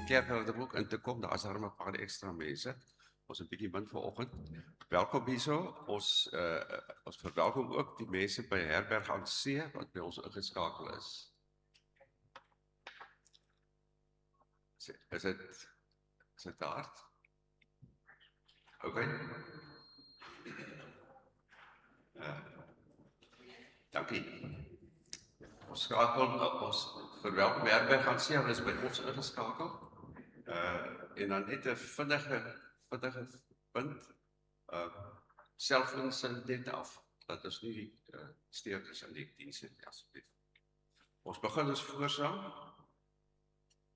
kerk er ook in te kom, daar is daar 'n paar extra mense. Ons 'n bietjie min vanoggend. Welkom hierso. Ons verwelkom ook die mense by Herberg aan See wat by ons ingeskakel is. Is dit hard? Okay. Dankie. Ons verwelkom Herberg aan See, hulle is by ons ingeskakel. En dan net 'n vinnige punt. Selfoons net af. Dat is nie steurtjies aan die diens nie, asseblief. Ons begin ons voorsang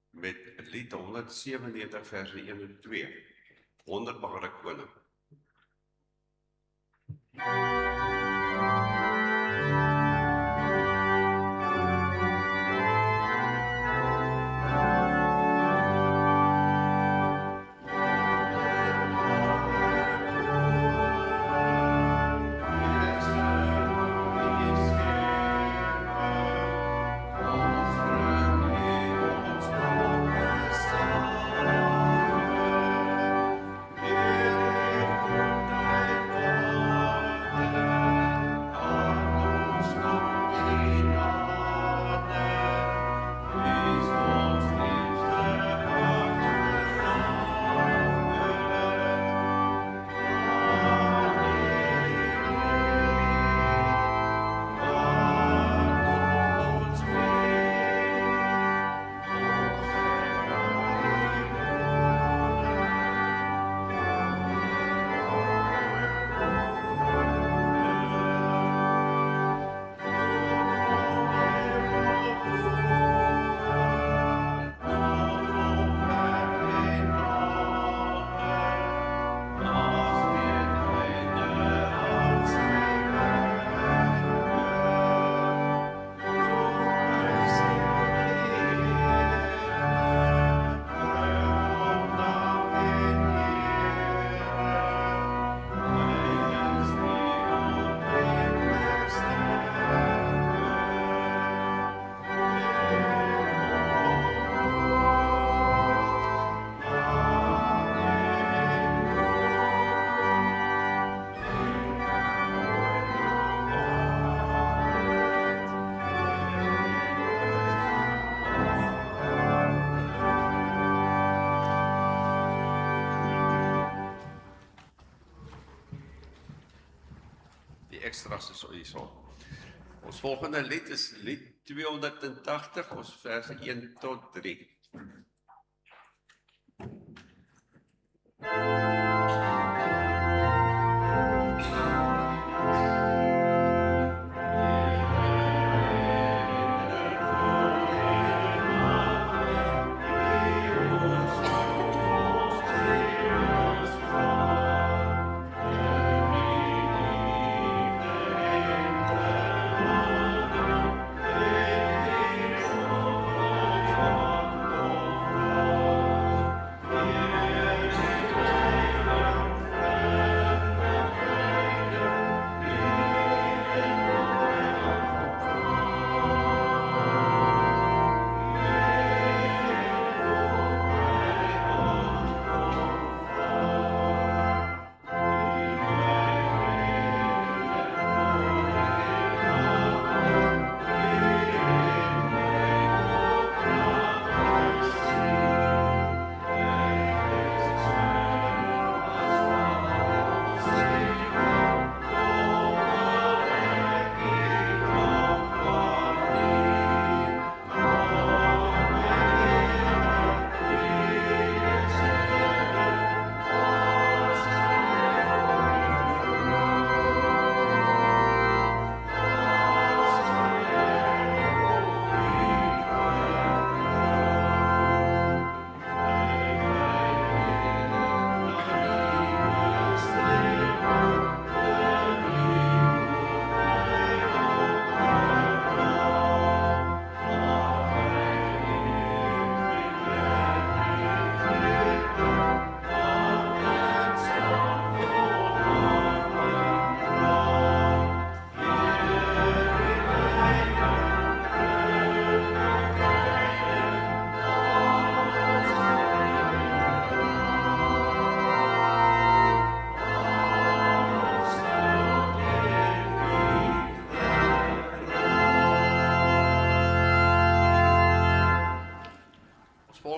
met lied 197 verse 1 en 2. Wonderbare Koning. Extras is hierso. Ons volgende lied is lied 280, ons verse 1 tot 3. Oh,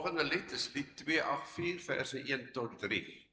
volgende lied is lied 284 verse 1 tot 3.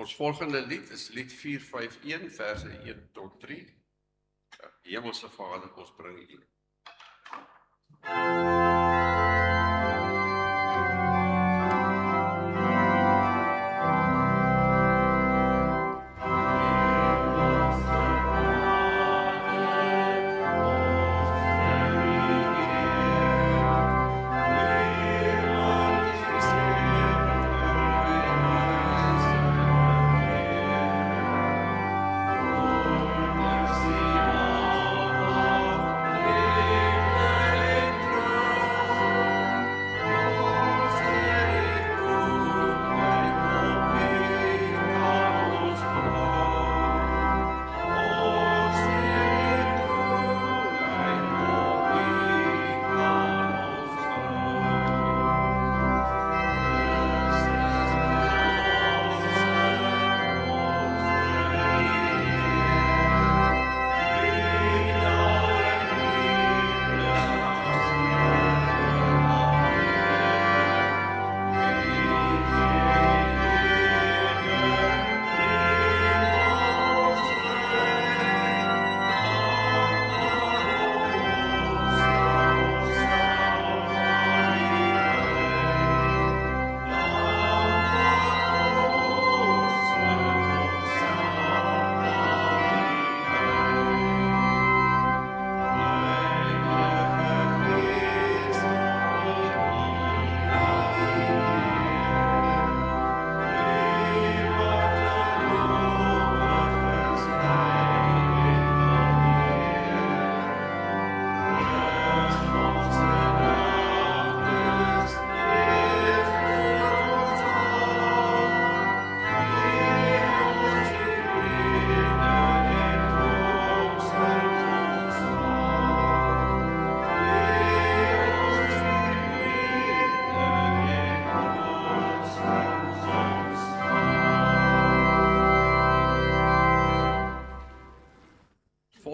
Ons volgende lied is lied 451 verse 1 tot 3. Hemelse Vader, ons bring U.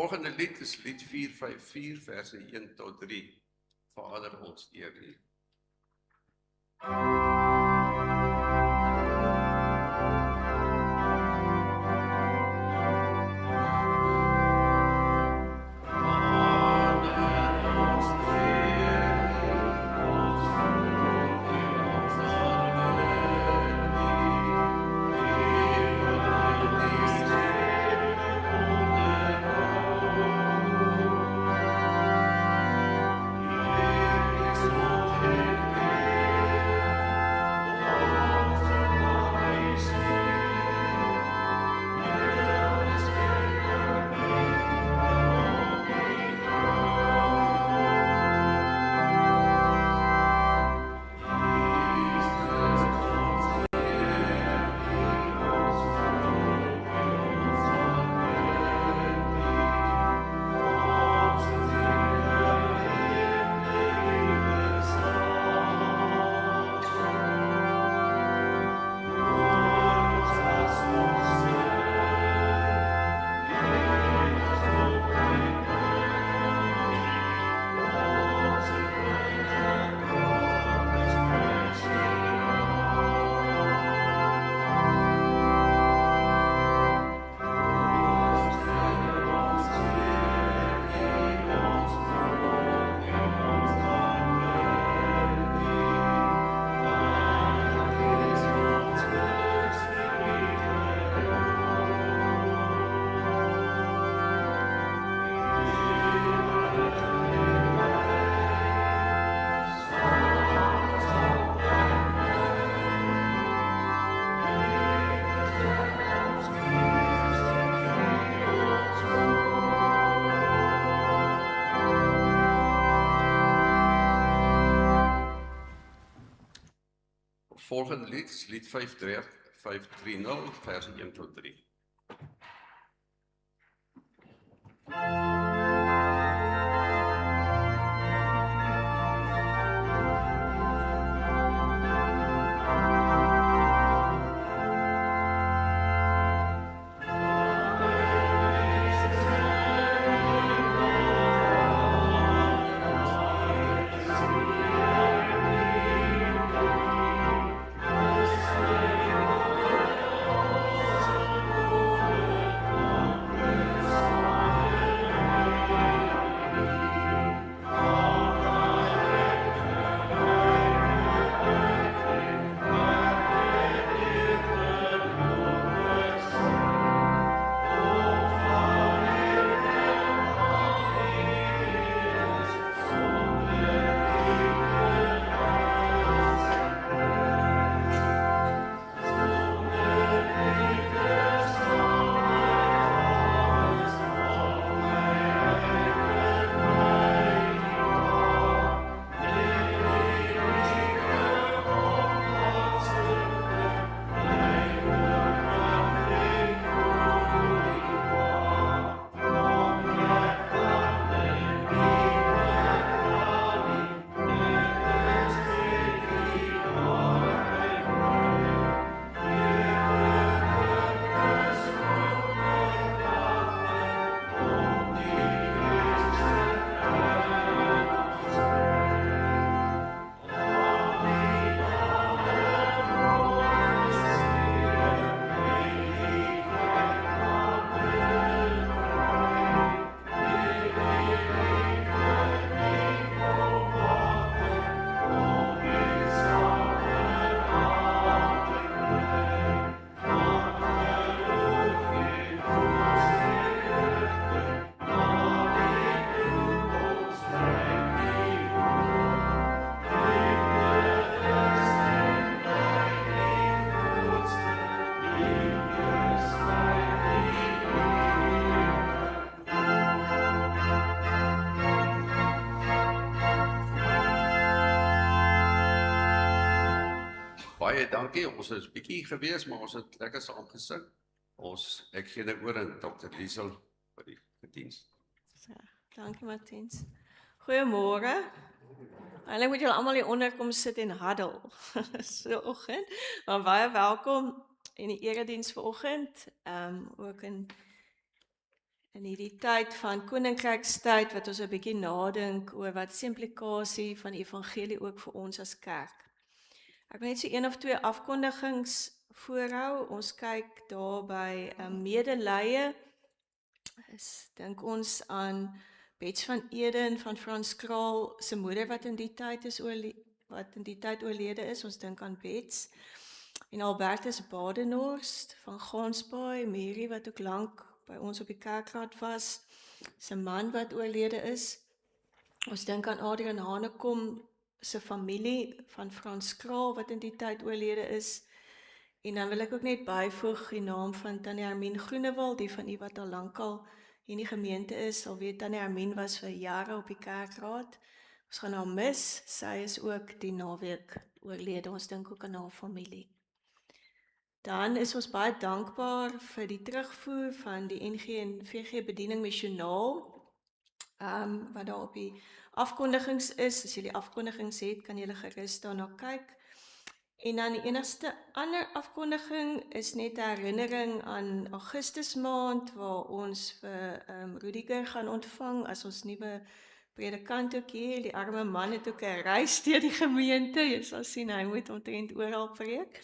Volgende lied is lied 454 verse 1 tot 3. Vader, ons eer U. Volgende lied is lied 530, verse 1 tot 3. Baie dankie, ons is bietjie gewees, maar ons het lekker saam gesing. Ek gee nou oor aan Dr. Liesel vir die gediens. So, dankie Martiens. Goeiemôre. Eintlik moet julle almal hier onder kom sit en huddle. So oggend. Maar baie welkom in die erediens vanoggend. Ook in hierdie tyd van koninkrykstyd wat ons 'n bietjie nadink oor wat is die implikasie van die evangelie ook vir ons as kerk. Ek wil net so een of twee afkondigings voorhou. Ons kyk daar by medelee. Dink ons aan Bets van Eden van Frans Kraal se moeder wat in die tyd oorlede is. Ons dink aan Bets. En Albertus Badenhorst van Gansbaai, Mary wat ook lank by ons op die kerkraad was, sy man wat oorlede is. Ons dink aan Adrian Hanekom se familie van Frans Kraal wat in die tyd oorlede is. En dan wil ek ook net byvoeg die naam van Tannie Hermine Groenewald, die van u wat al lankal in die gemeente is, sal weet Tannie Hermine was vir jare op die kerkraad. Ons gaan haar mis, sy is ook die naweek oorlede, ons dink ook aan haar familie. Dan is ons baie dankbaar vir die terugvoer van die NG en VG bediening missionaal, wat daar op die afkondigings is. As jy die afkondigings het, kan jy gerus daarna kyk. En dan die enigste ander afkondiging is net 'n herinnering aan Augustus maand, waar ons vir Rudiger gaan ontvang as ons nuwe predikant ook hier. Die arme man het ook 'n reis deur die gemeente. Jy sal sien, hy moet omtrent oral preek.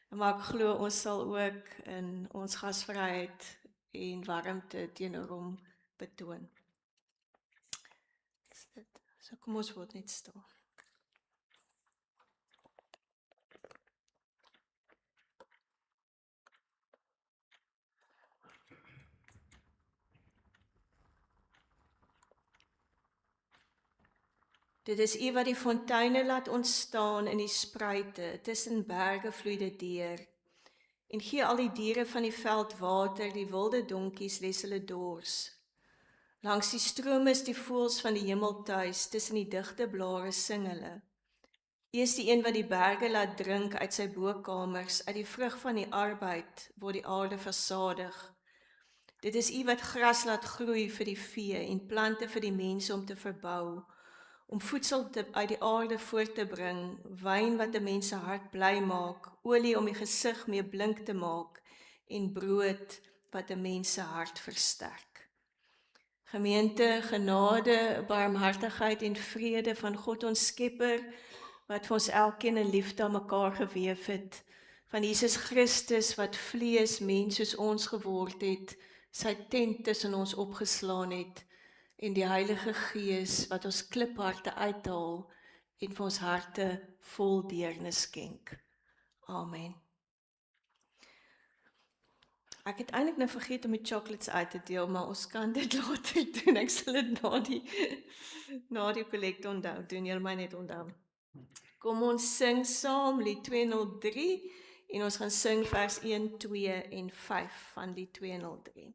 Maar ek glo ons sal ook in ons gasvryheid en warmte teenoor hom betoon. So kom ons word net stil. Dit is U wat die fonteine laat ontstaan in die spruite, tussen berge vloei dit deur. En gee al die diere van die veld water, die wilde donkies les hulle dors. Langs die stroom is die voëls van die hemel tuis, tussen die digte blare sing hulle. U is die een wat die berge laat drink uit sy bokamers, uit die vrug van die arbeid word die aarde versadig. Dit is U wat gras laat groei vir die vee en plante vir die mense om te verbou, om voedsel uit die aarde voort te bring, wyn wat 'n mens se hart bly maak, olie om die gesig mee blink te maak en brood wat 'n mens se hart versterk. Gemeente, genade, barmhartigheid en vrede van God ons Skepper, wat vir ons elkeen 'n liefde aan mekaar geweef het, van Jesus Christus wat vlees mens soos ons geword het, sy tent tussen ons opgeslaan het, en die Heilige Gees wat ons klipharte uithaal en vir ons harte vol deernis skenk. Amen. Ek het eintlik nou vergeet om die chocolates uit te deel, maar ons kan dit later doen. Ek sal dit na die kollekte onthou, doen julle my net onthou. Kom ons sing saam lied 203 en ons gaan sing vers 1, 2 en 5 van lied 203.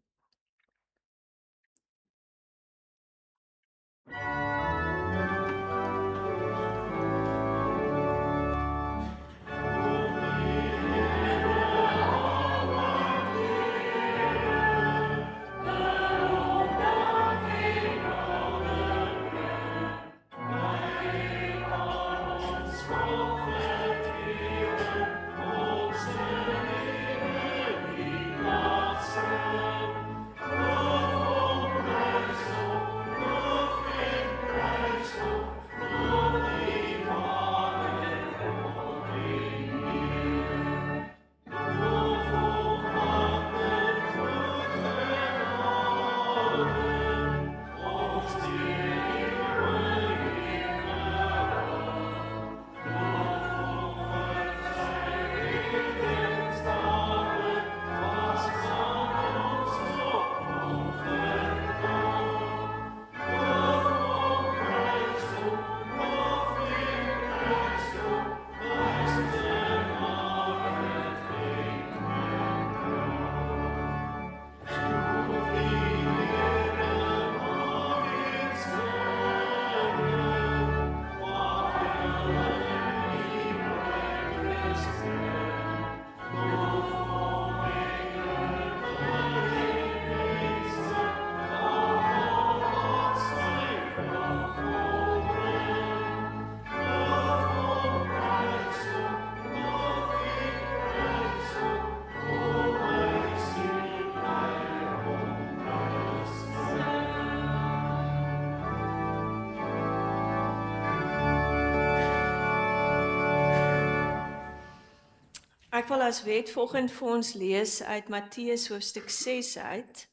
Ek wil as wet volgende vir ons lees uit Matteus hoofstuk 6 uit,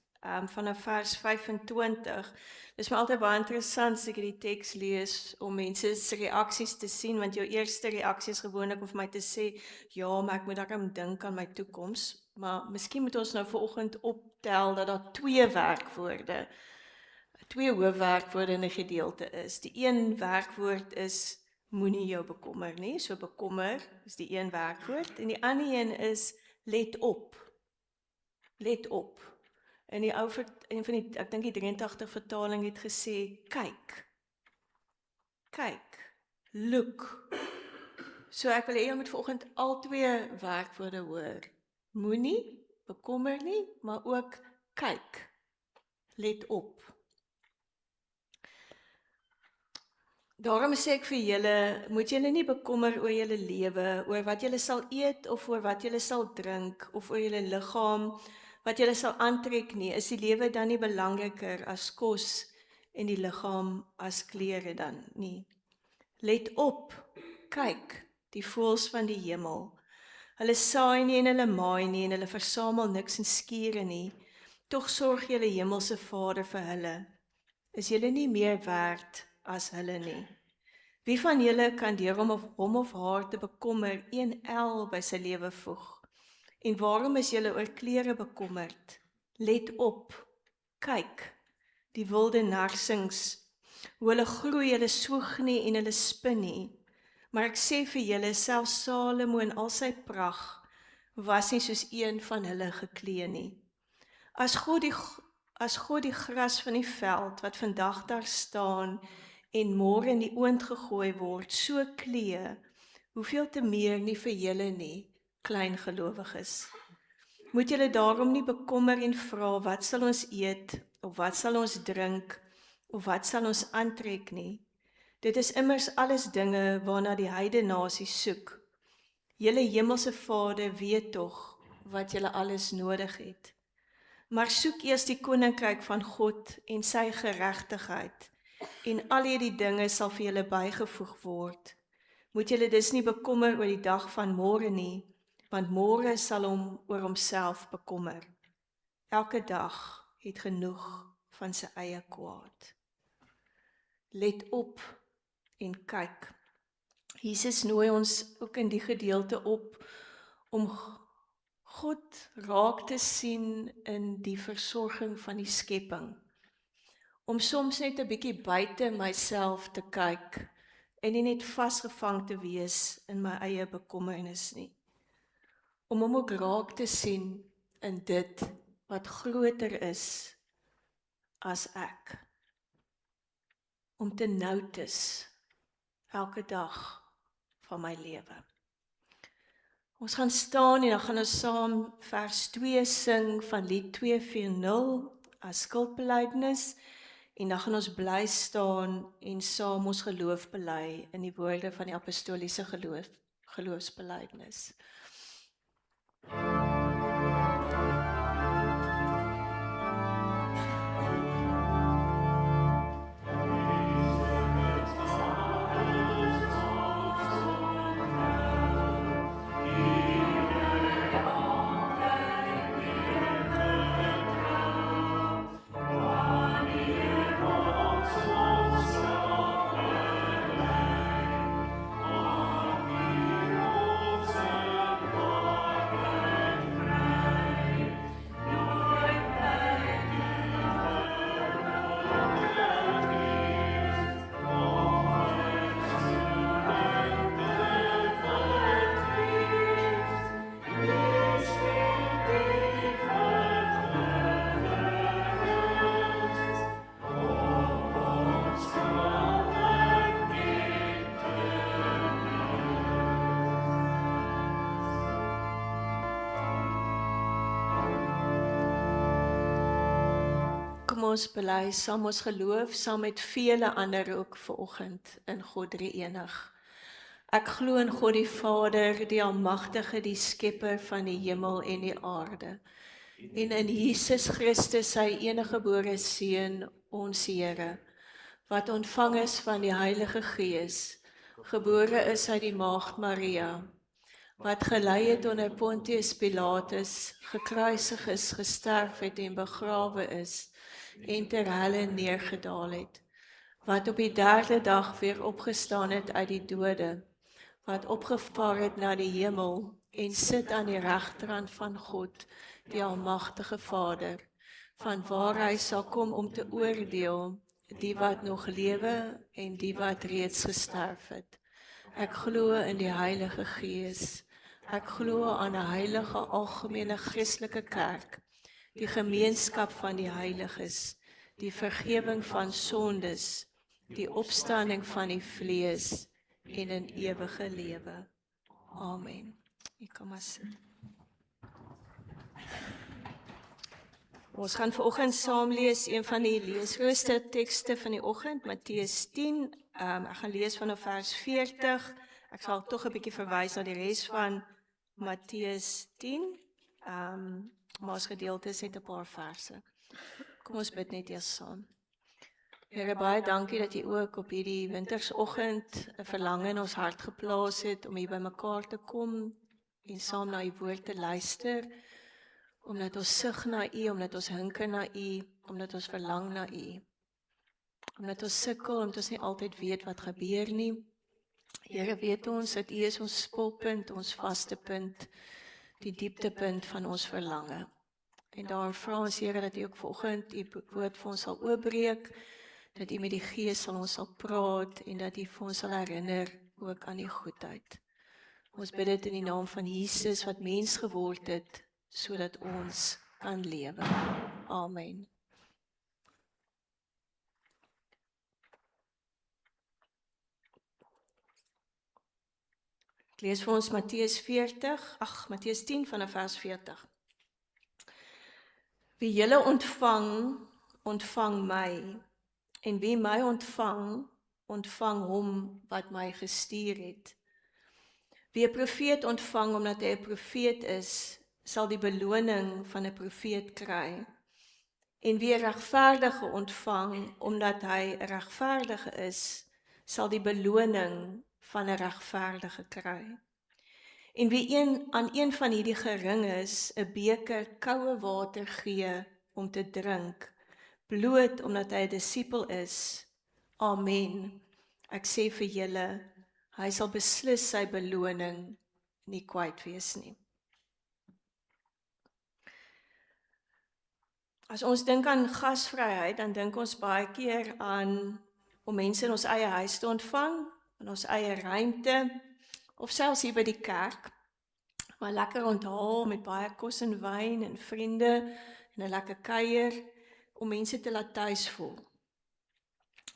vanaf vers 25. Dit is my altyd baie interessant as ek die teks lees, om mense se reaksies te sien, want jou eerste reaksie is gewoonlik om vir my te sê, ja, maar ek moet daarom dink aan my toekoms, maar miskien moet ons nou vanoggend optel dat daar twee hoofwerkwoorde in 'n gedeelte is. Die een werkwoord is moenie jou bekommer nie, so bekommer is die een werkwoord, en die ander een is let op. Let op. En ek dink die 83 vertaling het gesê, kyk. Kyk. Look. So ek wil hê jy moet vanoggend al twee werkwoorde hoor. Moenie, bekommer nie, maar ook kyk. Let op. Daarom sê ek vir julle, moet julle nie bekommer oor julle lewe, oor wat julle sal eet, of oor wat julle sal drink, of oor julle liggaam, wat julle sal aantrek nie. Is die lewe dan nie belangriker as kos en die liggaam as klere dan nie? Let op, kyk, die voëls van die hemel. Hulle saai nie en hulle maai nie en hulle versamel niks in skure nie. Tog sorg julle hemelse Vader vir hulle. Is julle nie meer werd as hulle nie? Wie van julle kan deur hom of haar te bekommer 1 el by sy lewe voeg? En waarom is julle oor klere bekommerd? Let op, kyk, die wilde narsings, hoe hulle groei, hulle soeg nie en hulle spin nie. Maar ek sê vir julle, selfs Salomo in al sy pragt was nie soos een van hulle geklee nie. As God die gras van die veld, wat vandag daar staan en môre in die oond gegooi word, so klee, Hoeveel te meer nie vir julle nie, klein gelowiges. Moet julle daarom nie bekommer en vra, wat sal ons eet, of wat sal ons drink, of wat sal ons aantrek nie. Dit is immers alles dinge waarna die heidenasies soek. Julle hemelse Vader weet tog wat julle alles nodig het. Maar soek eers die koninkryk van God en sy geregtigheid, en al hierdie dinge sal vir julle bygevoeg word. Moet julle dus nie bekommer oor die dag van môre nie, want môre sal hom oor homself bekommer. Elke dag het genoeg van sy eie kwaad. Let op en kyk. Jesus nooi ons ook in die gedeelte op om God raak te sien in die versorging van die skepping. Om soms net 'n bietjie buite myself te kyk en nie net vasgevang te wees in my eie bekommernis nie. Om hom ook raak te sien in dit wat groter is as ek. Om te notice elke dag van my lewe. Ons gaan staan en dan gaan ons saam vers 2 sing van lied 240 as skuldbelydenis en dan gaan ons bly staan en saam ons geloof bely in die woorde van die apostoliese geloofsbelydenis. Kom ons bely saam ons geloof, saam met vele ander ook vanoggend in God drie-enig. Ek glo in God die Vader, die Almagtige, die Skepper van die hemel en die aarde, en in Jesus Christus, sy eniggebore Seun, ons Here, wat ontvang is van die Heilige Gees, gebore is uit die Maagd Maria, wat gelei het onder Pontius Pilatus, gekruisig is, gesterf het en begrawe is, en ter helle neergedaal het, wat op die derde dag weer opgestaan het uit die dode, wat opgevaar het na die hemel en sit aan die regterhand van God, die Almagtige Vader, van waar hy sal kom om te oordeel die wat nog lewe en die wat reeds gesterf het. Ek glo in die Heilige Gees. Ek glo aan 'n heilige algemene Christelike kerk, die gemeenskap van die heiliges, die vergifnis van sondes, die opstanding van die vlees en 'n ewige lewe. Amen. Ek kom maar sit. Ons gaan vanoggend saam lees een van die leesrooster tekste van die oggend, Matteus 10. Ek gaan lees vanaf vers 40. Ek sal tog 'n bietjie verwys na die res van Matteus 10. Maar ons gedeeltes het 'n paar verse. Kom ons bid net eers saam. Here, baie dankie dat U ook op hierdie wintersoggend 'n verlange in ons hart geplaas het om hier bymekaar te kom en saam na U woord te luister, omdat ons sug na U, omdat ons hinker na U, omdat ons verlang na U. Omdat ons sukkel, omdat ons nie altyd weet wat gebeur nie. Here, weet ons dat U is ons spulpunt, ons vaste punt, die dieptepunt van ons verlange. En daarom vra ons, Here, dat U ook vanoggend U woord vir ons sal oopbreek, dat U met die Gees sal ons sal praat en dat U vir ons sal herinner ook aan die goedheid. Ons bid dit in die naam van Jesus wat mens geword het, sodat ons kan lewe. Amen. Ek lees vir ons Matteus 10 vanaf vers 40. Wie julle ontvang, ontvang my, en wie my ontvang, ontvang hom wat my gestuur het. Wie 'n profeet ontvang omdat hy 'n profeet is, sal die beloning van 'n profeet kry. En wie 'n regverdige ontvang omdat hy 'n regverdige is, sal die beloning van 'n regverdige kry. En wie aan een van hierdie geringes 'n beker koue water gee om te drink, bloot omdat hy 'n disipel is, amen, ek sê vir julle, hy sal beslis sy beloning nie kwyt wees nie. As ons dink aan gasvryheid, dan dink ons baie keer aan om mense in ons eie huis te ontvang, in ons eie ruimte, of selfs hier by die kerk, maar lekker onthaal met baie kos en wyn en vriende en 'n lekker kuier om mense te laat tuis voel.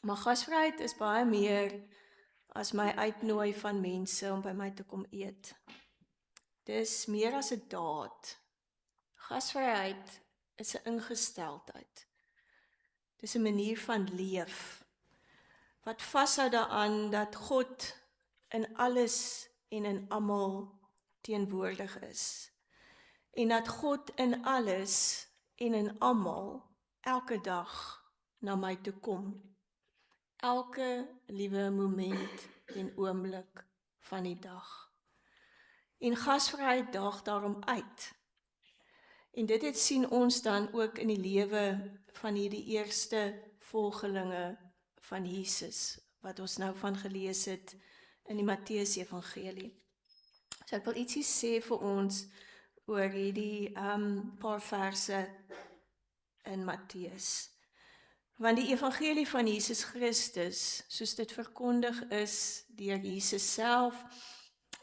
Maar gasvryheid is baie meer as my uitnooi van mense om by my te kom eet. Dis meer as 'n daad. Gasvryheid is 'n ingesteldheid. Dis 'n manier van leef wat vashou daaraan dat God in alles en in almal teenwoordig is. En dat God in alles en in almal elke dag na my toe kom. Elke liewe moment en oomblik van die dag. En gasvryheid daag daarom uit. En dit sien ons dan ook in die lewe van hierdie eerste volgelinge van Jesus, wat ons nou van gelees het in die Matteus Evangelie. So ek wil ietsie sê vir ons oor hierdie paar verse in Matteus. Want die evangelie van Jesus Christus, soos dit verkondig is deur Jesus self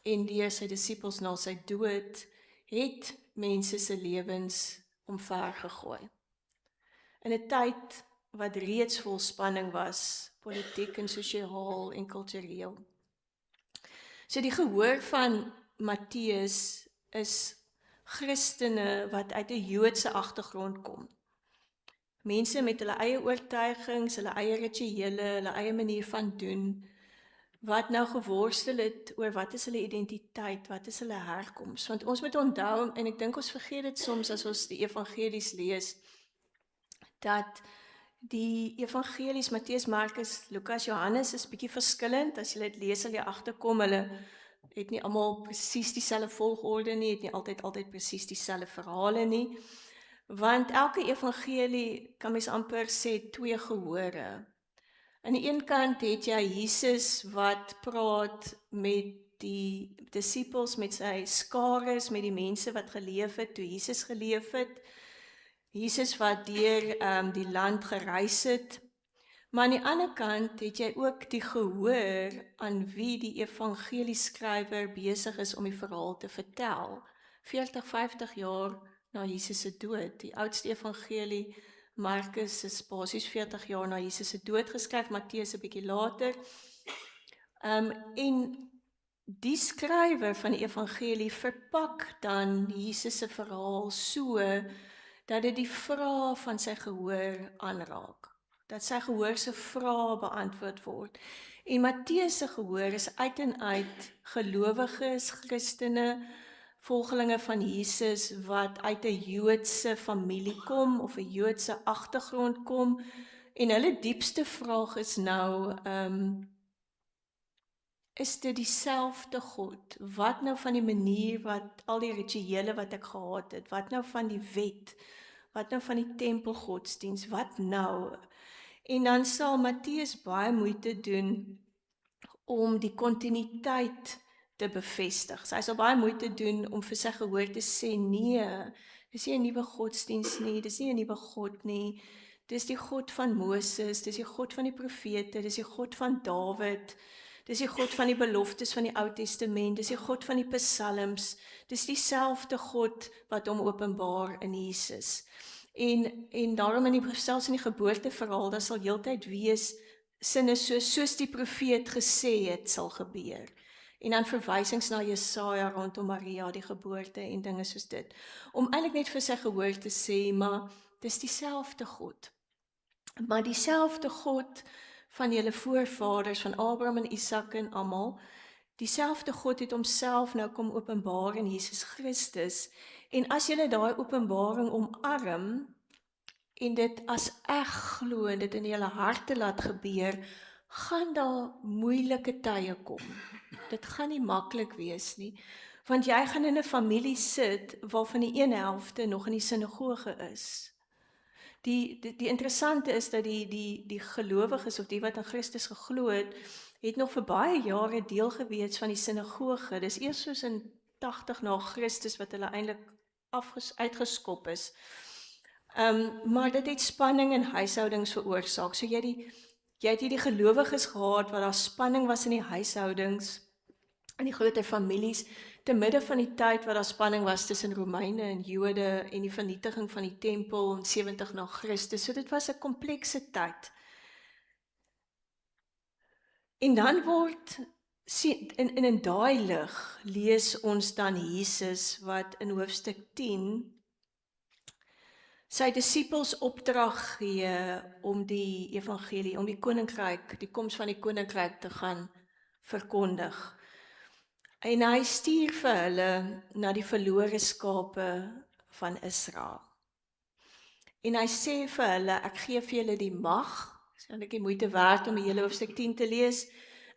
en deur sy disippels na sy dood, het mense se lewens omvergegooi. In 'n tyd wat reeds vol spanning was, politiek en sosiaal en kultureel. So die gehoor van Matteus is Christene wat uit 'n Joodse agtergrond kom. Mense met hulle eie oortuigings, hulle eie rituele, hulle eie manier van doen, wat nou geworstel het oor wat is hulle identiteit, wat is hulle herkoms. Want ons moet onthou, en ek dink ons vergeet dit soms as ons die evangelies lees, dat die evangelies, Matteus, Markus, Lukas, Johannes is bietjie verskillend. As jy dit lees, sal jy agterkom, hulle het nie almal presies dieselfde volgorde nie, het nie altyd presies dieselfde verhale nie. Want elke evangelie, kan mens amper sê, twee gehore. Aan die een kant het jy Jesus wat praat met die disippels, met sy skares, met die mense wat geleef het, toe Jesus geleef het. Jesus wat deur die land gereis het. Maar aan die ander kant het jy ook die gehoor aan wie die evangelieskrywer besig is om die verhaal te vertel. 40, 50 jaar na Jesus se dood. Die oudste evangelie, Markus, is basies 40 jaar na Jesus se dood geskryf, Matteus 'n bietjie later. En die skrywer van die evangelie verpak dan Jesus se verhaal so, dat dit die vrae van sy gehoor aanraak. Dat sy gehoor se vrae beantwoord word. En Matteus se gehoor is uit en uit gelowiges, Christene, volgelinge van Jesus wat uit 'n Joodse familie kom of 'n Joodse agtergrond kom. En hulle diepste vraag is nou, is dit dieselfde God? Wat nou van die manier wat al die rituele wat ek gehad het? Wat nou van die wet? Wat nou van die tempelgodsdiens? Wat nou? En dan sal Matteus baie moeite doen om die kontinuïteit te bevestig. So hy sal baie moeite doen om vir sy gehoor te sê, nee, dis nie 'n nuwe godsdiens nie, dis nie 'n nuwe God nie, dis die God van Moses, dis die God van die profete, dis die God van Dawid, dis die God van die beloftes van die Ou Testament, dis die God van die psalms, dis dieselfde God wat hom openbaar in Jesus. En daarom selfs in die geboorteverhaal, daar sal heeltyd wees sinne soos die profeet gesê het sal gebeur. En dan verwysings na Jesaja rondom Maria, die geboorte en dinge soos dit. Om eintlik net vir sy gehoor te sê, maar dis dieselfde God. Maar dieselfde God van julle voorvaders, van Abraham en Isak en almal, dieselfde God het homself nou kom openbaar in Jesus Christus. En as julle daai openbaring omarm, en dit as eg glo en dit in julle harte laat gebeur, gaan daar moeilike tye kom. Dit gaan nie maklik wees nie, want jy gaan in 'n familie sit waarvan die een helfte nog in die sinagoge is. Die interessante is dat die gelowiges of die wat aan Christus geglo het nog vir baie jare deel gewees van die sinagoge. Dis eers soos in 80 na Christus wat hulle eintlik uitgeskop is. Maar dit het spanning in huishoudings veroorsaak. So jy het hierdie gelowiges gehad waar daar spanning was in die huishoudings, in die groter families, te midde van die tyd waar daar spanning was tussen Romeine en Jode en die vernietiging van die tempel in 70 na Christus. So dit was 'n komplekse tyd. En dan word in daai lig lees ons dan Jesus wat in hoofstuk 10 sy disippels opdrag gee om die evangelie, om die koninkryk, die koms van die koninkryk te gaan verkondig. En hy stuur vir hulle na die verlore skape van Israel. En hy sê vir hulle, ek gee vir julle die mag, is eintlik die moeite werd om die hele hoofstuk 10 te lees,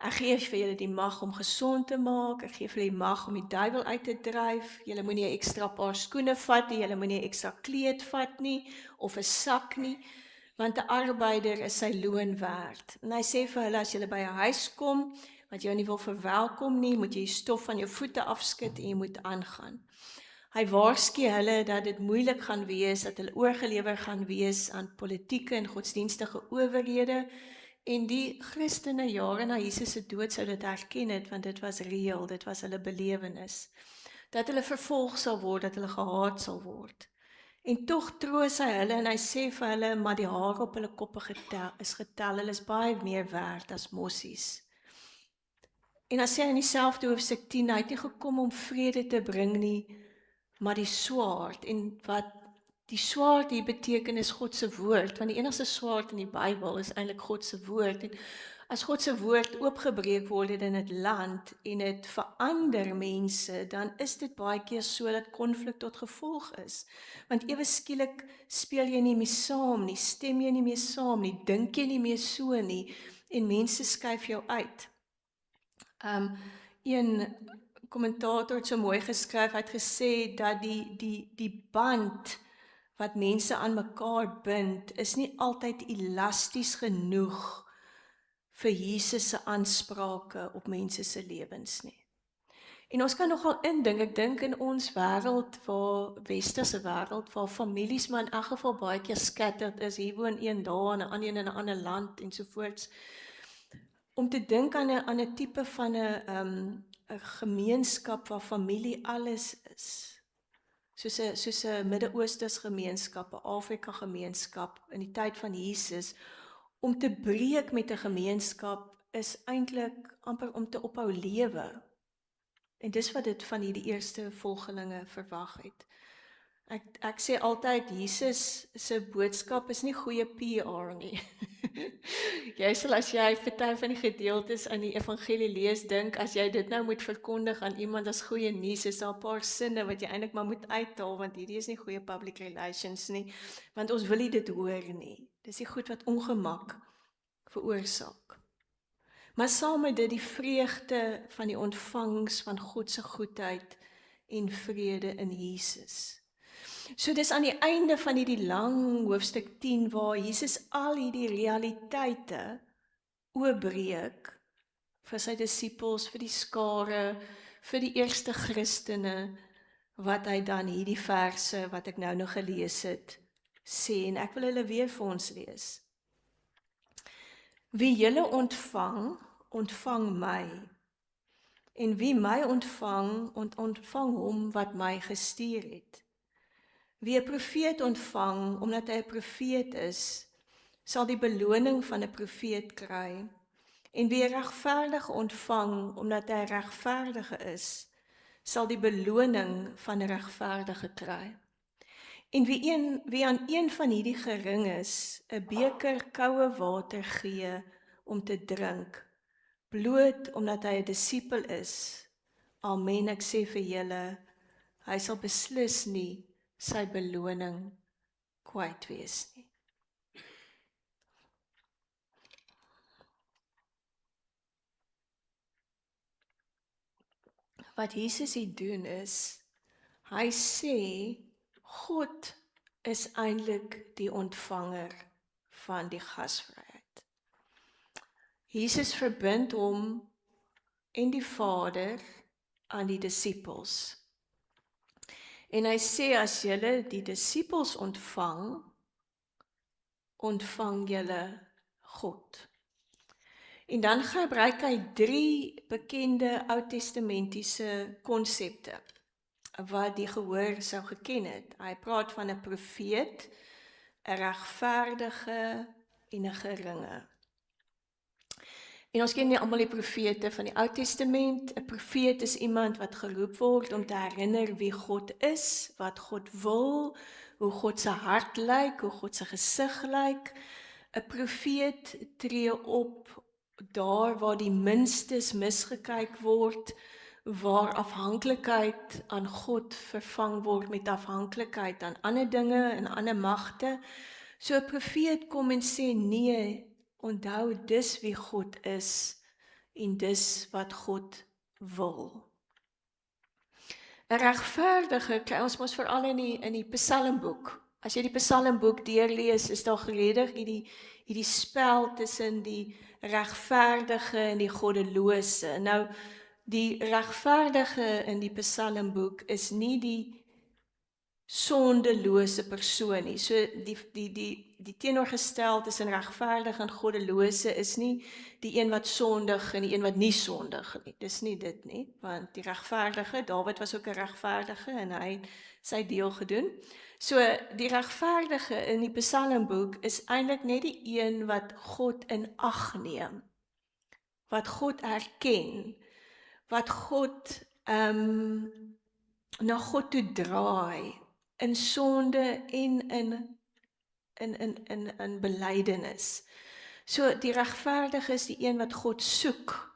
ek gee vir julle die mag om gesond te maak, ek gee vir julle die mag om die duiwel uit te dryf, julle moenie 'n ekstra paar skoene vat nie, julle moenie 'n ekstra kleed vat nie, of 'n sak nie, want 'n arbeider is sy loon werd. En hy sê vir hulle, as julle by 'n huis kom, wat jou nie wil verwelkom nie, moet jy die stof van jou voete afskud en jy moet aangaan. Hy waarsku hulle dat dit moeilik gaan wees, dat hulle oorgelewer gaan wees aan politieke en godsdienstige owerhede, en die Christene jare na Jesus se dood sou dit herken het, want dit was reël, dit was hulle belewenis, dat hulle vervolg sal word, dat hulle gehaat sal word. En tog troos hy hulle en hy sê vir hulle, maar die hare op hulle koppe is getel, hulle is baie meer werd as mossies. En dan sê hy in dieselfde hoofstuk 10, hy het nie gekom om vrede te bring nie, maar die swaard. En wat die swaard hier beteken is God se woord, want die enigste swaard in die Bybel is eintlik God se woord. En as God se woord oopgebreek word in 'n land en dit verander mense, dan is dit baie keer so dat konflik tot gevolg is. Want ewe skielik speel jy nie meer saam nie, stem jy nie meer saam nie, dink jy nie meer so nie, en mense skuif jou uit. Een kommentator het so mooi geskryf, hy het gesê dat die band wat mense aan mekaar bind, is nie altyd elasties genoeg vir Jesus se aansprake op mense se lewens nie. En ons kan nogal indink, ek dink in ons wêreld, westerse wêreld, waar families maar in elk geval baie keer scattered is, hier woon een daar en 'n ander in 'n ander land ensovoorts, om te dink aan 'n tipe van 'n gemeenskap waar familie alles is. Soos 'n Midde-Oosters gemeenskap, 'n Afrika gemeenskap in die tyd van Jesus, om te breek met 'n gemeenskap is eintlik amper om te ophou lewe. En dis wat dit van hierdie eerste volgelinge verwag het. Ek sê altyd, Jesus se boodskap is nie goeie PR nie. Jy sal as jy party van die gedeeltes in die evangelie lees, dink as jy dit nou moet verkondig aan iemand as goeie nuus, is daar 'n paar sinne wat jy eintlik maar moet uithaal, want hierdie is nie goeie public relations nie, want ons wil nie dit hoor nie. Dis die goed wat ongemak veroorsaak. Maar saam met dit die vreugde van die ontvangs van God se goedheid en vrede in Jesus. So dis aan die einde van hierdie lang hoofstuk 10 waar Jesus al hierdie realiteite oopbreek vir sy disippels, vir die skare, vir die eerste Christene, wat hy dan hierdie verse wat ek nou nog gelees het sê, en ek wil hulle weer vir ons lees. Wie julle ontvang, ontvang my, en wie my ontvang, ontvang hom wat my gestuur het. Wie 'n profeet ontvang, omdat hy 'n profeet is, sal die beloning van 'n profeet kry. En wie 'n regverdige ontvang, omdat hy 'n regverdige is, sal die beloning van 'n regverdige kry. En wie aan een van hierdie geringes 'n beker koue water gee om te drink, bloot omdat hy 'n disipel is, amen, ek sê vir julle, hy sal beslis nie sy beloning kwyt wees nie. Wat Jesus hier doen is, hy sê, God is eintlik die ontvanger van die gasvryheid. Jesus verbind hom en die Vader aan die disippels. En hy sê, as julle die disippels ontvang, ontvang julle God. En dan gebruik hy 3 bekende Oud-testamentiese konsepte wat die gehoor sou geken het. Hy praat van 'n profeet, 'n regverdige en 'n geringe. En ons ken nie almal die profete van die Ou Testament. 'n Profeet is iemand wat geroep word om te herinner wie God is, wat God wil, hoe God se hart lyk, hoe God se gesig lyk. 'n Profeet tree op daar waar die minstes misgekyk word, waar afhanklikheid aan God vervang word met afhanklikheid aan ander dinge en ander magte. So 'n profeet kom en sê, nee, onthou dis wie God is en dis wat God wil. 'n Regverdige kry ons mos veral in die Psalmboek. As jy die Psalmboek deurlees, is daar gereeld hierdie spel tussen die regverdige en die goddelose. Nou, die regverdige in die Psalmboek is nie die sondelose persoon nie. So die teenoorgestel tussen regverdig en goddelose is nie die een wat sondig en die een wat nie sondig nie. Dis nie dit nie, want die regverdige, Dawid was ook 'n regverdige en hy het sy deel gedoen. So die regverdige in die Psalmboek is eintlik net die een wat God in ag neem, wat God erken, wat God na God toe draai, in sonde en in belydenis. So die regverdige is die een wat God soek.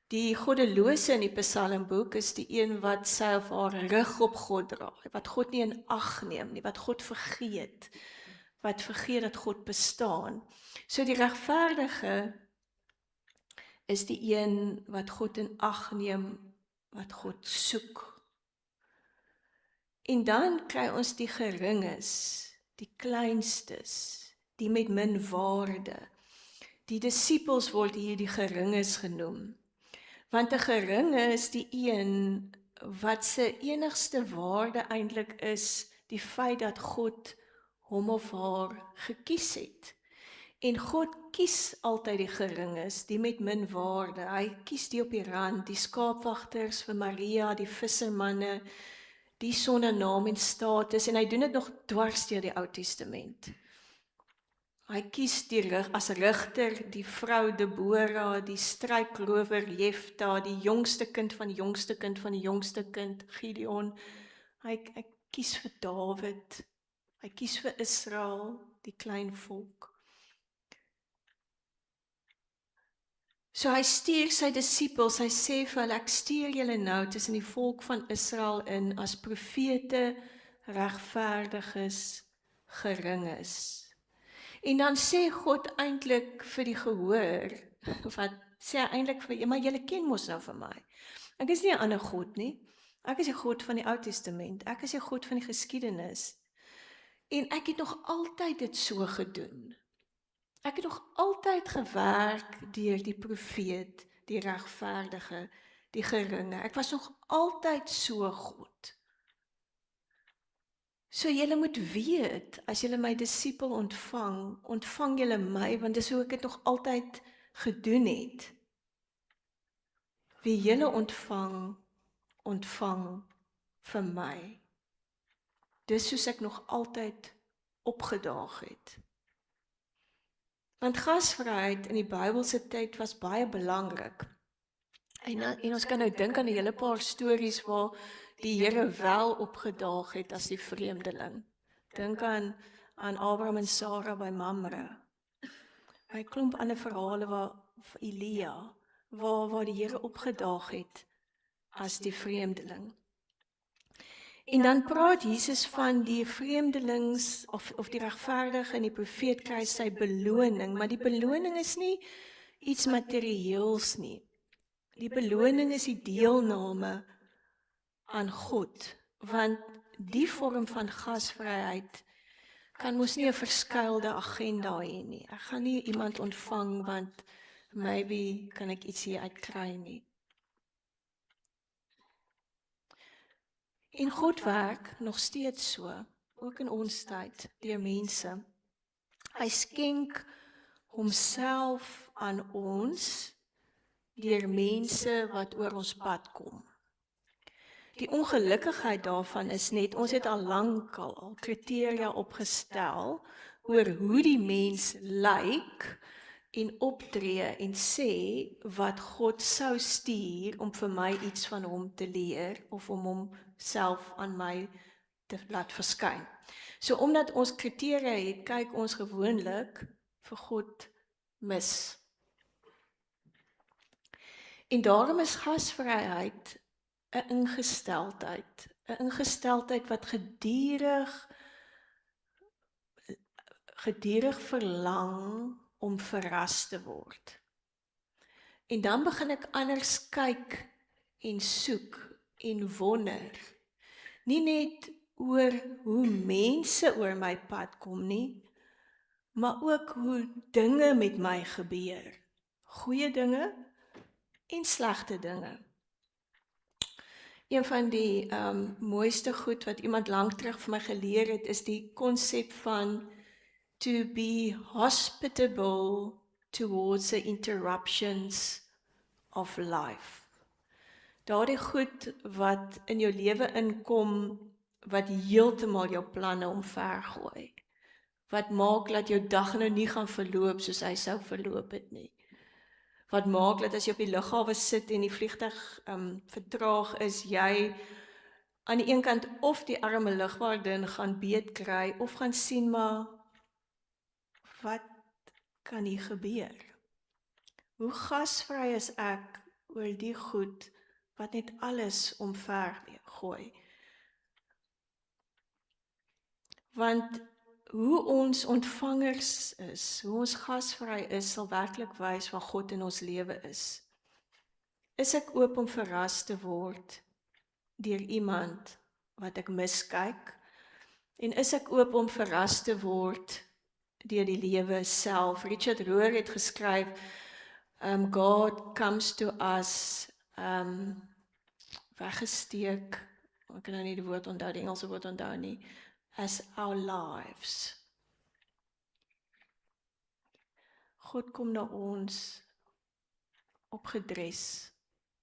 Die goddelose in die Psalmboek is die een wat sy of haar rug op God draai, wat God nie in ag neem nie, wat God vergeet, wat vergeet dat God bestaan. So die regverdige is die een wat God in ag neem, wat God soek. En dan kry ons die geringes, die kleinstes, die met min waarde. Die disippels word hier die geringes genoem. Want 'n geringe is die een wat se enigste waarde eintlik is die feit dat God hom of haar gekies het. En God kies altyd die geringes, die met min waarde. Hy kies die op die rand, die skaapwagters vir Maria, die vissermanne, die sonder naam en status, en hy doen dit nog dwars deur die Ou Testament. Hy kies as rigter die vrou Debora, die struikrower Jefta, die jongste kind van die jongste kind van die jongste kind, Gideon. Hy kies vir Dawid, hy kies vir Israel, die klein volk. So hy stuur sy disippels, hy sê vir hulle, ek stuur julle nou tussen die volk van Israel in as profete, regverdiges, geringes. En dan sê God eintlik vir die gehoor, wat sê hy eintlik vir, maar julle ken mos nou vir my. Ek is nie 'n ander God nie. Ek is die God van die Ou Testament. Ek is die God van die geskiedenis. En ek het nog altyd dit so gedoen. Ek het nog altyd gewerk deur die profeet, die regverdige, die geringe. Ek was nog altyd so God. So julle moet weet, as julle my disipel ontvang, ontvang julle my, want dis hoe ek dit nog altyd gedoen het. Wie julle ontvang, ontvang vir my. Dis soos ek nog altyd opgedaag het. Want gasvryheid in die Bybelse tyd was baie belangrik. En ons kan nou dink aan 'n hele paar stories waar die Here wel opgedaag het as die vreemdeling. Dink aan Abraham en Sara by Mamre. Hy klomp ander verhale waar Elia, waar die Here opgedaag het as die vreemdeling. En dan praat Jesus van die vreemdelings of die regverdige en die profeet kry sy beloning, maar die beloning is nie iets materieels nie. Die beloning is die deelname aan God, want die vorm van gasvryheid kan mos nie 'n verskuilde agenda hê nie. Ek gaan nie iemand ontvang want maybe kan ek iets hier uitkry nie. En God werk nog steeds so, ook in ons tyd, deur mense. Hy skenk homself aan ons deur mense wat oor ons pad kom. Die ongelukkigheid daarvan is net, ons het al lank al kriteria opgestel oor hoe die mens lyk en optree en sê wat God sou stuur om vir my iets van hom te leer of om homself aan my te laat verskyn. So omdat ons kriteria het, kyk ons gewoonlik vir God mis. En daarom is gasvryheid 'n ingesteldheid wat gedurig verlang om verras te word. En dan begin ek anders kyk en soek en wonder, nie net oor hoe mense oor my pad kom nie, maar ook hoe dinge met my gebeur, goeie dinge en slegte dinge. Een van die mooiste goed wat iemand lank terug vir my geleer het, is die konsep van to be hospitable towards the interruptions of life. Daardie goed wat in jou lewe inkom, wat heeltemal jou planne omvergooi. Wat maak dat jou dag nou nie gaan verloop soos hy sou verloop het nie. Wat maak dat as jy op die lughawe sit en die vliegtuig vertraag is, jy aan die een kant of die arme lugwaardin gaan beet kry, of gaan sien maar, wat kan hier gebeur? Hoe gasvry is ek oor die goed wat net alles omvergooi? Want hoe ons ontvangers is, hoe ons gasvry is, sal werklik wys wat God in ons lewe is. Is ek oop om verras te word deur iemand wat ek miskyk? En is ek oop om verras te word deur die lewe self? Richard Rohr het geskryf, God comes to us, weggesteek, ek kan nou nie die woord onthou, die Engelse woord onthou nie, as our lives. God kom na ons opgedres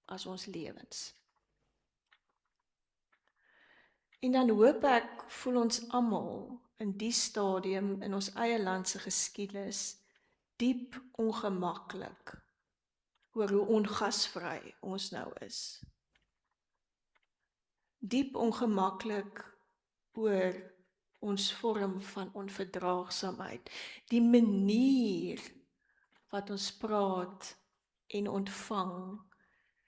as ons lewens. En dan hoop ek, voel ons almal in die stadium in ons eie land se geskiedenis diep ongemaklik oor hoe ongasvry ons nou is. Diep ongemaklik oor ons vorm van onverdraagsaamheid, die manier wat ons praat en ontvang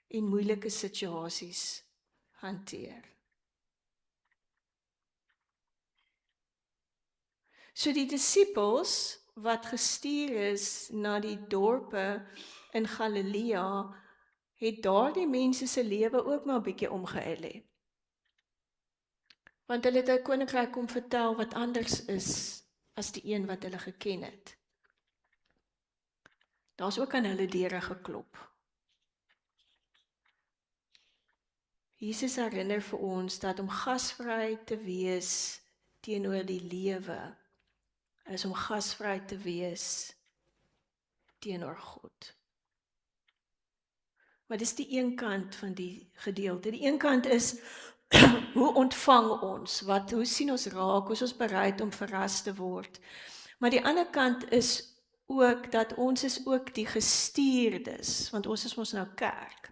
en moeilike situasies hanteer. So die disippels wat gestuur is na die dorpe in Galilea, het daardie mense se lewe ook maar 'n bietjie omgeëlê. Want hulle het 'n koninkryk kom vertel wat anders is as die een wat hulle geken het. Daar's ook aan hulle deure geklop. Jesus herinner vir ons dat om gasvry te wees teenoor die lewe is om gasvry te wees teenoor God. Maar dis die een kant van die gedeelte. Die een kant is, hoe ontvang ons? Hoe sien ons raak? Hoe is ons bereid om verras te word? Maar die ander kant is, ook dat ons is ook die gestuurdes, want ons is mos nou kerk.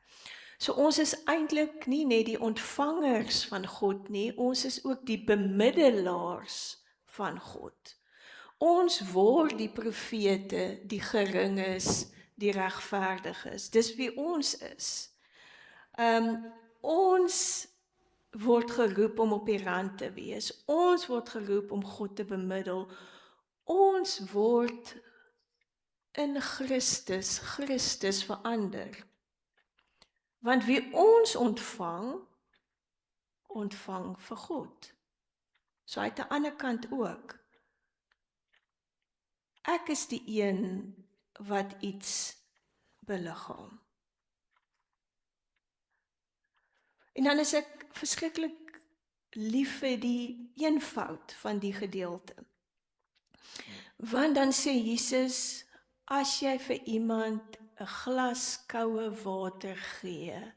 So ons is eintlik nie net die ontvangers van God nie, ons is ook die bemiddelaars van God. Ons word die profete, die geringes, die regverdiges. Dis wie ons is. Ons word geroep om op die rand te wees. Ons word geroep om God te bemiddel. Ons word in Christus verander. Want wie ons ontvang vir God. So uit 'n ander kant ook. Ek is die een wat iets beliggaam. En dan is ek verskriklik lief vir die eenvoud van die gedeelte. Want dan sê Jesus, as jy vir iemand 'n glas koue water gee,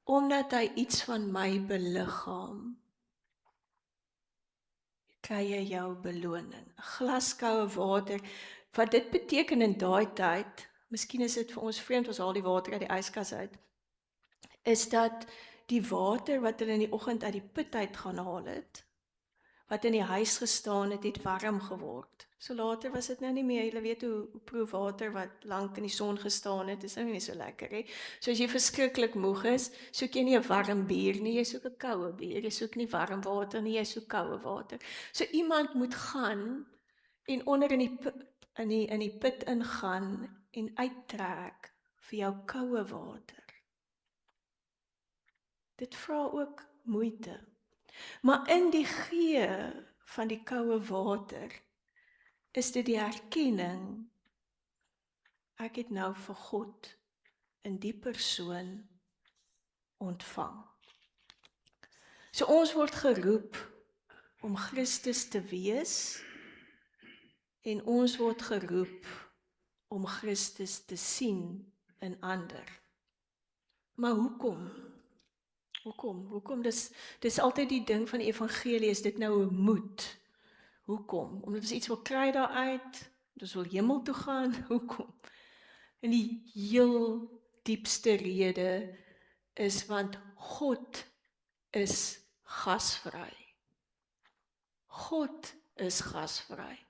omdat hy iets van my beliggaam, kry jy jou beloning. 'n Glas koue water, wat dit beteken in daai tyd, miskien is dit vir ons vreemd, ons haal die water uit die yskas uit, is dat die water wat hulle in die oggend uit die put uit gaan haal het, wat in die huis gestaan het, het warm geword. So later was dit nou nie meer, julle weet hoe proef water wat lank in die son gestaan het, is nou nie so lekker, he. So as jy verskriklik moeg is, soek jy nie 'n warm bier nie, jy soek 'n koue bier, jy soek nie warm water nie, jy soek koue water. So iemand moet gaan en onder in die put ingaan en uittrek vir jou koue water. Dit vra ook moeite. Maar in die gee van die koue water, is dit die herkenning, ek het nou vir God in die persoon ontvang. So ons word geroep om Christus te wees, en ons word geroep om Christus te sien in ander. Maar hoekom? Hoekom? Dis altyd die ding van die evangelie, is dit nou 'n moed. Hoekom? Omdat ons iets wil kry daaruit, ons wil hemel toe gaan, hoekom? En die heel diepste rede is want God is gasvry. God is gasvry.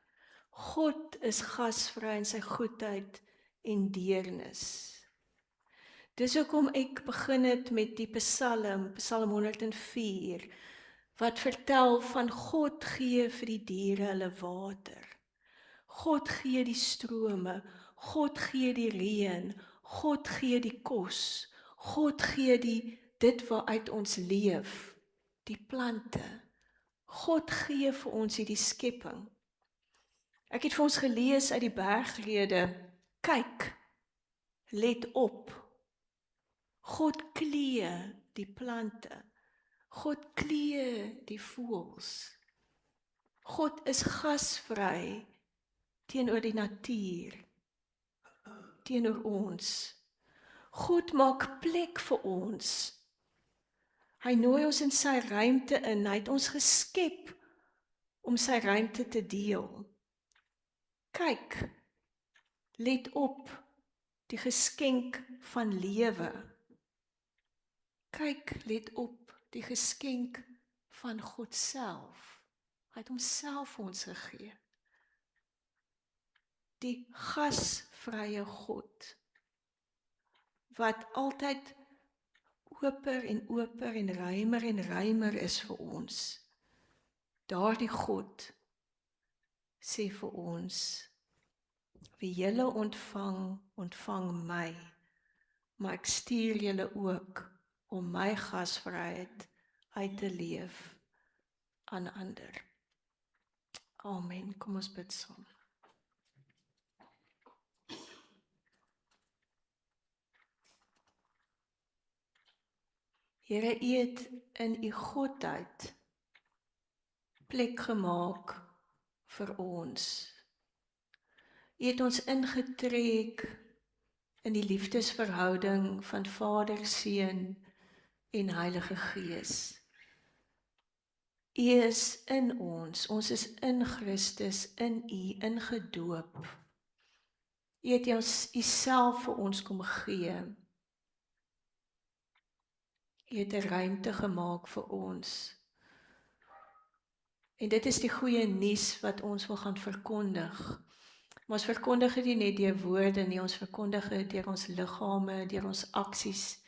God is gasvry in sy goedheid en deernis. Dis hoekom ek begin het met die Psalm 104, wat vertel van God gee vir die diere hulle water. God gee die strome, God gee die reën, God gee die kos, God gee dit waaruit ons leef, die plante. God gee vir ons hierdie skepping. Ek het vir ons gelees uit die bergrede, kyk, let op, God klee die plante, God klee die voëls. God is gasvry teenoor die natuur, teenoor ons. God maak plek vir ons. Hy nooi ons in sy ruimte in, hy het ons geskep om sy ruimte te deel. Kyk, let op, die geskenk van lewe. Kyk, let op, die geskenk van God self. Hy het homself vir ons gegee. Die gasvrye God, wat altyd oper en ruimer is vir ons. Daardie God sê vir ons, wie julle ontvang my, maar ek stuur julle ook om my gasvryheid uit te leef aan ander. Amen. Kom ons bid saam. Here, U het in U godheid plek gemaak vir ons. U het ons ingetrek in die liefdesverhouding van Vader, Seun en Heilige Gees. U is in ons is in Christus, in U, ingedoop. U het Uself vir ons kom gee. U het 'n ruimte gemaak vir ons. En dit is die goeie nuus wat ons wil gaan verkondig. Maar ons verkondig dit nie net deur woorde nie, ons verkondig dit deur ons liggame, deur ons aksies,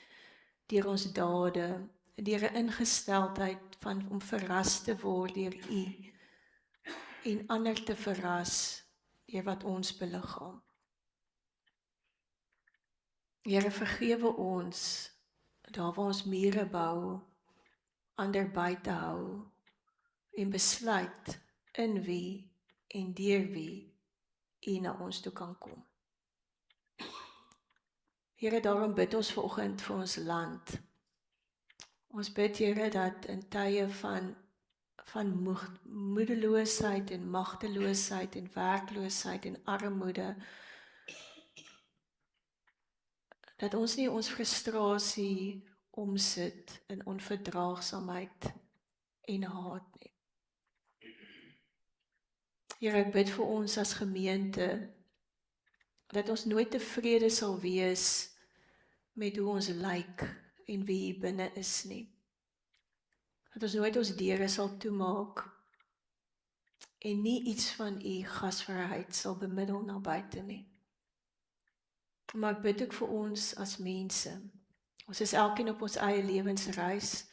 deur ons dade, deur 'n ingesteldheid om verras te word deur U en ander te verras deur wat ons beliggaam. Here, vergewe ons daar waar ons mure bou, ander buite hou en besluit in wie en deur wie U na ons toe kan kom. Here, daarom bid ons vanoggend vir ons land. Ons bid, Here, dat in tye van moedeloosheid en magteloosheid en werkloosheid en armoede, dat ons nie ons frustrasie omsit in onverdraagsaamheid en haat nie. Here, ek bid vir ons as gemeente, dat ons nooit tevrede sal wees met hoe ons lyk en wie hier binne is nie. Dat ons nooit ons deure sal toemaak en nie iets van U gasvryheid sal bemiddel na buite nie. Maar ek bid ook vir ons as mense. Ons is elkeen op ons eie lewensreis.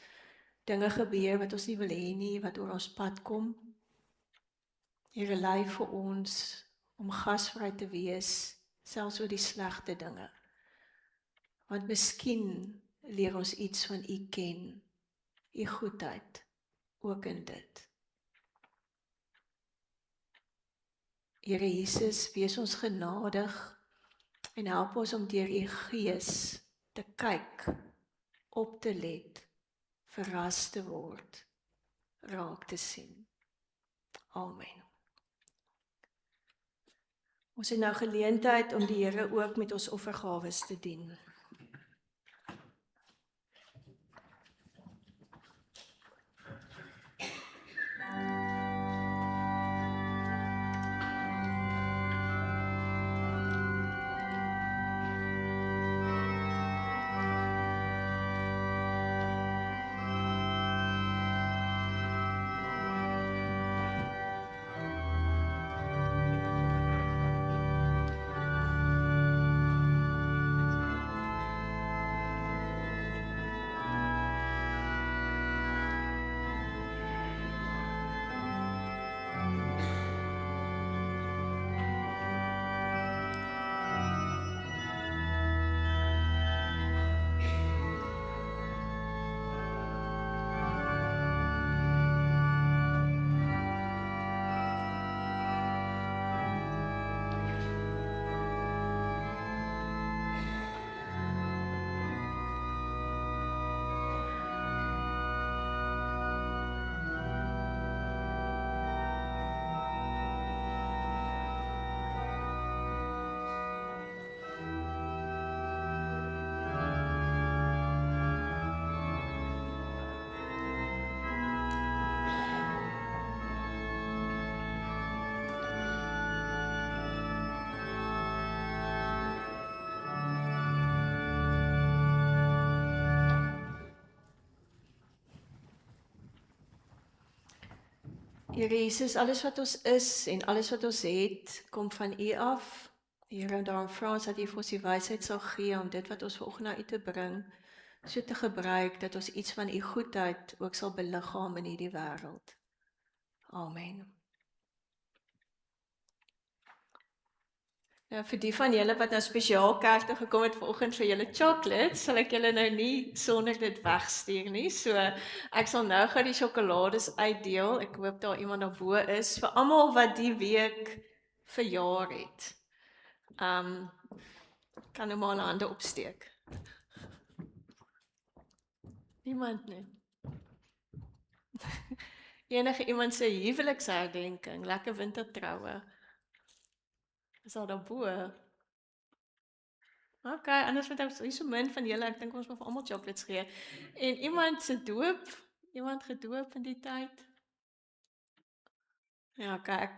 Dinge gebeur wat ons nie wil hê nie, wat oor ons pad kom. Here, lei vir ons om gasvry te wees, selfs oor die slegte dinge. Want miskien leer ons iets van U ken, U goedheid, ook in dit. Here Jesus, wees ons genadig en help ons om deur U Gees te kyk, op te let, verras te word, raak te sien. Amen. Ons het nou geleentheid om die Here ook met ons offergawes te dien. Here Jesus, alles wat ons is en alles wat ons het, kom van U af. Here, daarom vra ons dat U vir ons die wysheid sal gee om dit wat ons vanoggend na U te bring, so te gebruik dat ons iets van U goedheid ook sal beliggaam in hierdie wêreld. Amen. Nou, vir die van julle wat nou spesiaal kerk toe gekom het vanoggend vir julle chocolates, sal ek julle nou nie sonder dit wegstuur nie. So ek sal nou gou die sjokolades uitdeel. Ek hoop daar iemand daarbo is vir almal wat die week verjaar het. Kan nou maar hulle hande opsteek. Niemand nie. Enige iemand se huweliksherdenking, lekker wintertroue. Is al daarbo? OK, anders moet ek so min van julle, ek dink ons moet vir almal chocolates gee. En iemand se doop, iemand gedoop in die tyd? Ja, OK, ek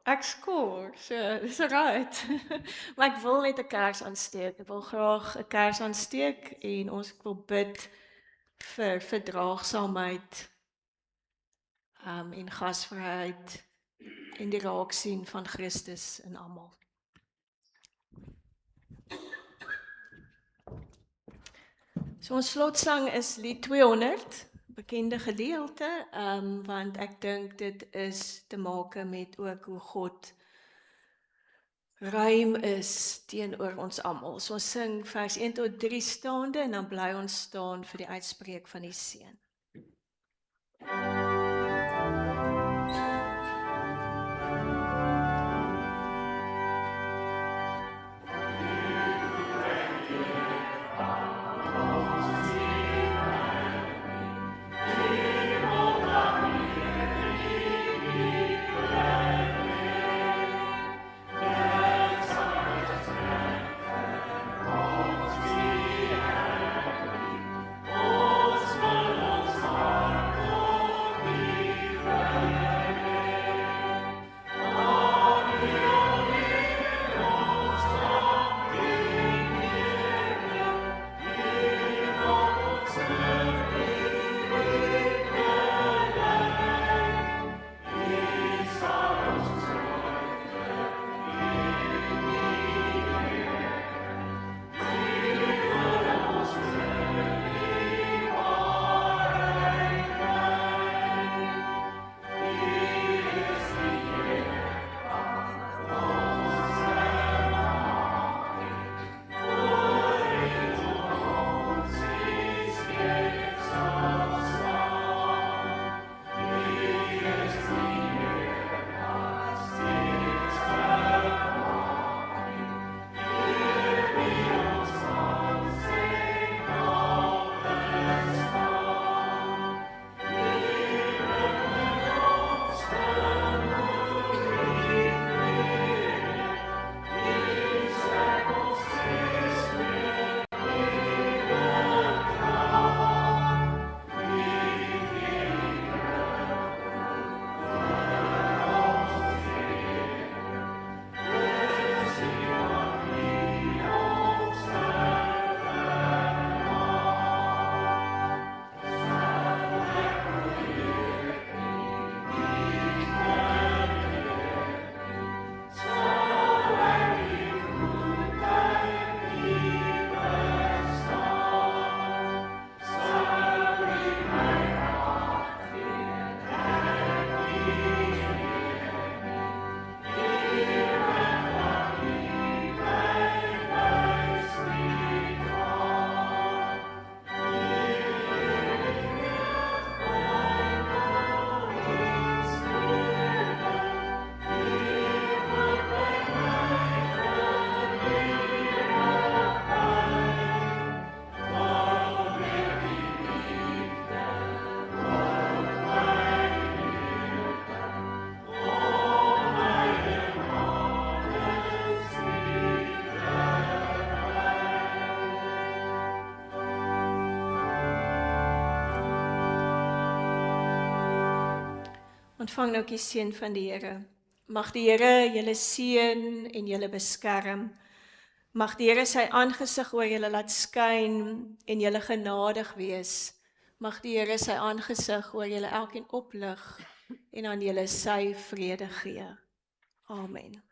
Ek skoor, so dis right. Maar ek wil net 'n kers aansteek. Ek wil graag 'n kers aansteek en ons wil bid vir verdraagsaamheid en gasvryheid en die raaksien van Christus in almal. So ons slotsang is lied 200, bekende gedeelte, want ek dink dit is te maak met ook hoe God ruim is teenoor ons almal. So ons sing vers 1 tot 3 staande en dan bly ons staan vir die uitspreek van die seën. Ontvang nou die seën van die Here. Mag die Here julle seën en julle beskerm. Mag die Here sy aangesig oor julle laat skyn en julle genadig wees. Mag die Here sy aangesig oor julle elkeen oplig en aan julle sy vrede gee. Amen.